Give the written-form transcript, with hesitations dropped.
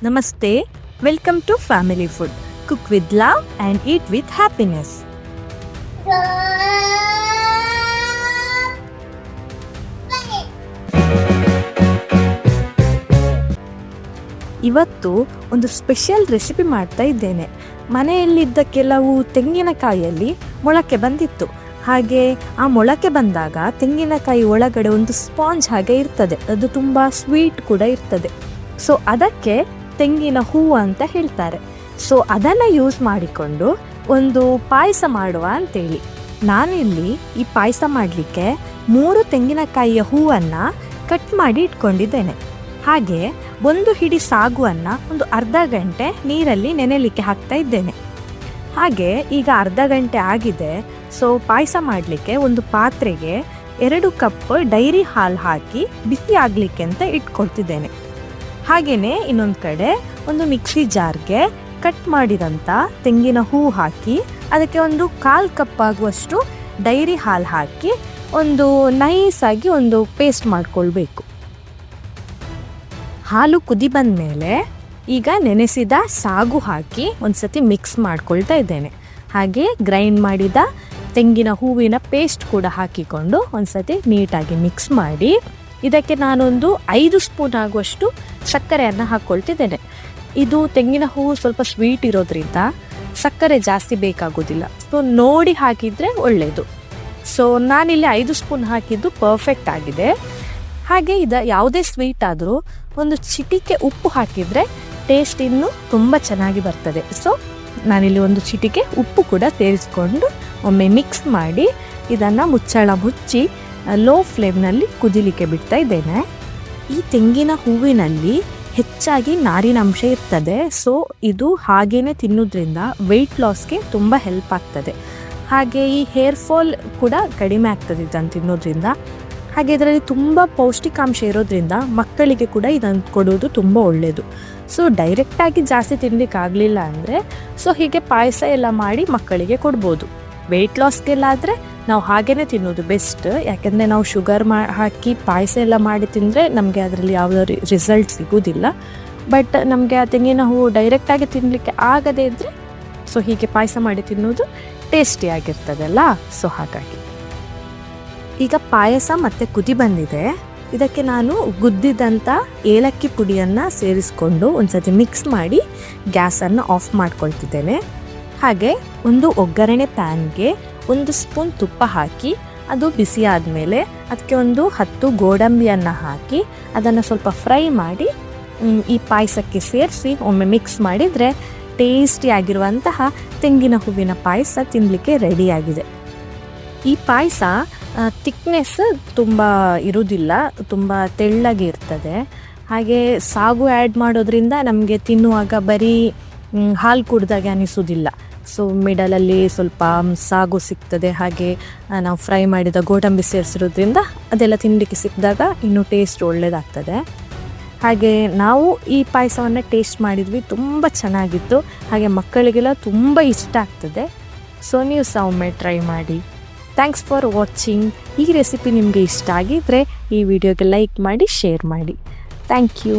Namaste. Welcome to Family Food. Cook with love and eat with happiness. ಇವತ್ತು ಒಂದು special recipe ಮಾಡ್ತಾ ಇದ್ದೇನೆ. ಮನೆಯಲ್ಲಿದ್ದ ಕೆಲವು ತೆಂಗಿನಕಾಯಿಯಲ್ಲಿ ಮೊಳಕೆ ಬಂದಿತ್ತು. ಹಾಗೆ ಆ ಮೊಳಕೆ ಬಂದಾಗ ತೆಂಗಿನಕಾಯಿ ಒಳಗಡೆ ಒಂದು ಸ್ಪಾಂಜ್ ಹಾಗೆ ಇರ್ತದೆ, ಅದು ತುಂಬ ಸ್ವೀಟ್ ಕೂಡ ಇರ್ತದೆ. ಸೊ ಅದಕ್ಕೆ ತೆಂಗಿನ ಹೂವು ಅಂತ ಹೇಳ್ತಾರೆ. ಸೊ ಅದನ್ನು ಯೂಸ್ ಮಾಡಿಕೊಂಡು ಒಂದು ಪಾಯಸ ಮಾಡುವ ಅಂತೇಳಿ ನಾನಿಲ್ಲಿ ಈ ಪಾಯಸ ಮಾಡಲಿಕ್ಕೆ 3 ತೆಂಗಿನಕಾಯಿಯ ಹೂವನ್ನು ಕಟ್ ಮಾಡಿ ಇಟ್ಕೊಂಡಿದ್ದೇನೆ. ಹಾಗೆ 1 ಹಿಡಿ ಸಾಗುವನ್ನು ಒಂದು ಅರ್ಧ ಗಂಟೆ ನೀರಲ್ಲಿ ನೆನೆಯಲಿಕ್ಕೆ ಹಾಕ್ತಾ ಇದ್ದೇನೆ. ಹಾಗೆ ಈಗ ಅರ್ಧ ಗಂಟೆ ಆಗಿದೆ. ಸೊ ಪಾಯಸ ಮಾಡಲಿಕ್ಕೆ ಒಂದು ಪಾತ್ರೆಗೆ 2 ಕಪ್ ಡೈರಿ ಹಾಲು ಹಾಕಿ ಬಿಸಿ ಆಗಲಿಕ್ಕೆ ಅಂತ ಇಟ್ಕೊಳ್ತಿದ್ದೇನೆ. ಹಾಗೆಯೇ ಇನ್ನೊಂದು ಕಡೆ ಒಂದು ಮಿಕ್ಸಿ ಜಾರ್ಗೆ ಕಟ್ ಮಾಡಿದಂಥ ತೆಂಗಿನ ಹೂವು ಹಾಕಿ ಅದಕ್ಕೆ ಒಂದು 1/4 ಕಪ್ ಆಗುವಷ್ಟು ಡೈರಿ ಹಾಲು ಹಾಕಿ ಒಂದು ನೈಸಾಗಿ ಒಂದು ಪೇಸ್ಟ್ ಮಾಡಿಕೊಳ್ಬೇಕು. ಹಾಲು ಕುದಿ ಬಂದ ಮೇಲೆ ಈಗ ನೆನೆಸಿದ ಸಾಗು ಹಾಕಿ ಒಂದು ಸತಿ ಮಿಕ್ಸ್ ಮಾಡ್ಕೊಳ್ತಾ ಇದ್ದೇನೆ. ಹಾಗೆ ಗ್ರೈಂಡ್ ಮಾಡಿದ ತೆಂಗಿನ ಹೂವಿನ ಪೇಸ್ಟ್ ಕೂಡ ಹಾಕಿಕೊಂಡು ಒಂದು ಸತಿ ನೀಟಾಗಿ ಮಿಕ್ಸ್ ಮಾಡಿ ಇದಕ್ಕೆ ನಾನೊಂದು 5 ಸ್ಪೂನ್ ಆಗುವಷ್ಟು ಸಕ್ಕರೆಯನ್ನು ಹಾಕ್ಕೊಳ್ತಿದ್ದೇನೆ. ಇದು ತೆಂಗಿನ ಹೂವು ಸ್ವಲ್ಪ ಸ್ವೀಟ್ ಇರೋದ್ರಿಂದ ಸಕ್ಕರೆ ಜಾಸ್ತಿ ಬೇಕಾಗೋದಿಲ್ಲ. ಸೊ ನೋಡಿ ಹಾಕಿದರೆ ಒಳ್ಳೆಯದು. ಸೊ ನಾನಿಲ್ಲಿ 5 ಸ್ಪೂನ್ ಹಾಕಿದ್ದು ಪರ್ಫೆಕ್ಟ್ ಆಗಿದೆ. ಹಾಗೆ ಯಾವುದೇ ಸ್ವೀಟ್ ಆದರೂ ಒಂದು ಚಿಟಿಕೆ ಉಪ್ಪು ಹಾಕಿದರೆ ಟೇಸ್ಟ್ ಇನ್ನೂ ತುಂಬ ಚೆನ್ನಾಗಿ ಬರ್ತದೆ. ಸೊ ನಾನಿಲ್ಲಿ ಒಂದು ಚಿಟಿಕೆ ಉಪ್ಪು ಕೂಡ ಸೇರಿಸ್ಕೊಂಡು ಒಮ್ಮೆ ಮಿಕ್ಸ್ ಮಾಡಿ ಇದನ್ನು ಮುಚ್ಚಳ ಮುಚ್ಚಿ ಲೋ ಫ್ಲೇಮ್ನಲ್ಲಿ ಕುದಿಲಿಕ್ಕೆ ಬಿಡ್ತಾ ಇದ್ದೇನೆ. ಈ ತೆಂಗಿನ ಹೂವಿನಲ್ಲಿ ಹೆಚ್ಚಾಗಿ ನಾರಿನಾಂಶ ಇರ್ತದೆ. ಸೊ ಇದು ಹಾಗೇನೆ ತಿನ್ನೋದ್ರಿಂದ ವೆಯ್ಟ್ ಲಾಸ್ಗೆ ತುಂಬ ಹೆಲ್ಪ್ ಆಗ್ತದೆ. ಹಾಗೆ ಈ ಹೇರ್ ಫಾಲ್ ಕೂಡ ಕಡಿಮೆ ಆಗ್ತದೆ ಇದನ್ನು ತಿನ್ನೋದ್ರಿಂದ. ಹಾಗೆ ಇದರಲ್ಲಿ ತುಂಬ ಪೌಷ್ಟಿಕಾಂಶ ಇರೋದ್ರಿಂದ ಮಕ್ಕಳಿಗೆ ಕೂಡ ಇದನ್ನು ಕೊಡೋದು ತುಂಬ ಒಳ್ಳೆಯದು. ಸೊ ಡೈರೆಕ್ಟಾಗಿ ಜಾಸ್ತಿ ತಿನ್ನಲಿಕ್ಕೆ ಆಗಲಿಲ್ಲ ಅಂದರೆ ಸೊ ಹೀಗೆ ಪಾಯಸ ಎಲ್ಲ ಮಾಡಿ ಮಕ್ಕಳಿಗೆ ಕೊಡ್ಬೋದು. ವೆಯ್ಟ್ ಲಾಸ್ಗೆಲ್ಲ ಆದರೆ ನಾವು ಹಾಗೇ ತಿನ್ನೋದು ಬೆಸ್ಟ್. ಯಾಕೆಂದರೆ ನಾವು ಶುಗರ್ ಹಾಕಿ ಪಾಯಸ ಎಲ್ಲ ಮಾಡಿ ತಿಂದರೆ ನಮಗೆ ಅದರಲ್ಲಿ ಯಾವುದೇ ರಿಸಲ್ಟ್ ಸಿಗೋದಿಲ್ಲ. ಬಟ್ ನಮಗೆ ಆ ತೆಂಗಿನ ಹೂವು ಡೈರೆಕ್ಟಾಗಿ ತಿನ್ನಲಿಕ್ಕೆ ಆಗದೇ ಇದ್ದರೆ ಸೊ ಹೀಗೆ ಪಾಯಸ ಮಾಡಿ ತಿನ್ನೋದು ಟೇಸ್ಟಿಯಾಗಿರ್ತದಲ್ಲ. ಸೊ ಹಾಗಾಗಿ ಈಗ ಪಾಯಸ ಮತ್ತೆ ಕುದಿ ಬಂದಿದೆ. ಇದಕ್ಕೆ ನಾನು ಗುದ್ದಿದಂಥ ಏಲಕ್ಕಿ ಪುಡಿಯನ್ನು ಸೇರಿಸ್ಕೊಂಡು ಒಂದ್ಸತಿ ಮಿಕ್ಸ್ ಮಾಡಿ ಗ್ಯಾಸನ್ನು ಆಫ್ ಮಾಡ್ಕೊಳ್ತಿದ್ದೇನೆ. ಹಾಗೆ ಒಂದು ಒಗ್ಗರಣೆ ಪ್ಯಾನ್ಗೆ 1 ಸ್ಪೂನ್ ತುಪ್ಪ ಹಾಕಿ ಅದು ಬಿಸಿ ಆದಮೇಲೆ ಅದಕ್ಕೆ ಒಂದು 10 ಗೋಡಂಬಿಯನ್ನು ಹಾಕಿ ಅದನ್ನು ಸ್ವಲ್ಪ ಫ್ರೈ ಮಾಡಿ ಈ ಪಾಯಸಕ್ಕೆ ಸೇರಿಸಿ ಒಮ್ಮೆ ಮಿಕ್ಸ್ ಮಾಡಿದರೆ ಟೇಸ್ಟಿಯಾಗಿರುವಂತಹ ತೆಂಗಿನ ಹೂವಿನ ಪಾಯಸ ತಿನ್ನಲಿಕ್ಕೆ ರೆಡಿಯಾಗಿದೆ. ಈ ಪಾಯಸ ಥಿಕ್ನೆಸ್ ತುಂಬ ಇರುವುದಿಲ್ಲ, ತುಂಬ ತೆಳ್ಳಗೆ ಇರ್ತದೆ. ಹಾಗೆ ಸಾಗು ಆ್ಯಡ್ ಮಾಡೋದ್ರಿಂದ ನಮಗೆ ತಿನ್ನುವಾಗ ಬರೀ ಹಾಲು ಕುಡ್ದಾಗೆ ಅನಿಸೋದಿಲ್ಲ. ಸೊ ಮಿಡಲಲ್ಲಿ ಸ್ವಲ್ಪ ಸಾಗು ಸಿಗ್ತದೆ. ಹಾಗೆ ನಾವು ಫ್ರೈ ಮಾಡಿದ ಗೋಡಂಬಿ ಸೇರಿಸಿರೋದ್ರಿಂದ ಅದೆಲ್ಲ ತಿನ್ನಲಿಕ್ಕೆ ಸಿಕ್ಕಿದಾಗ ಇನ್ನೂ ಟೇಸ್ಟ್ ಒಳ್ಳೆಯದಾಗ್ತದೆ. ಹಾಗೆ ನಾವು ಈ ಪಾಯಸವನ್ನು ಟೇಸ್ಟ್ ಮಾಡಿದ್ವಿ, ತುಂಬ ಚೆನ್ನಾಗಿತ್ತು. ಹಾಗೆ ಮಕ್ಕಳಿಗೆಲ್ಲ ತುಂಬ ಇಷ್ಟ ಆಗ್ತದೆ. ಸೊ ನೀವು ಸಹ ಒಮ್ಮೆ ಟ್ರೈ ಮಾಡಿ. Thanks for watching. ಈ ರೆಸಿಪಿ ನಿಮಗೆ ಇಷ್ಟ ಆಗಿದ್ದರೆ ಈ ವಿಡಿಯೋಗೆ ಲೈಕ್ ಮಾಡಿ, ಶೇರ್ ಮಾಡಿ. Thank you.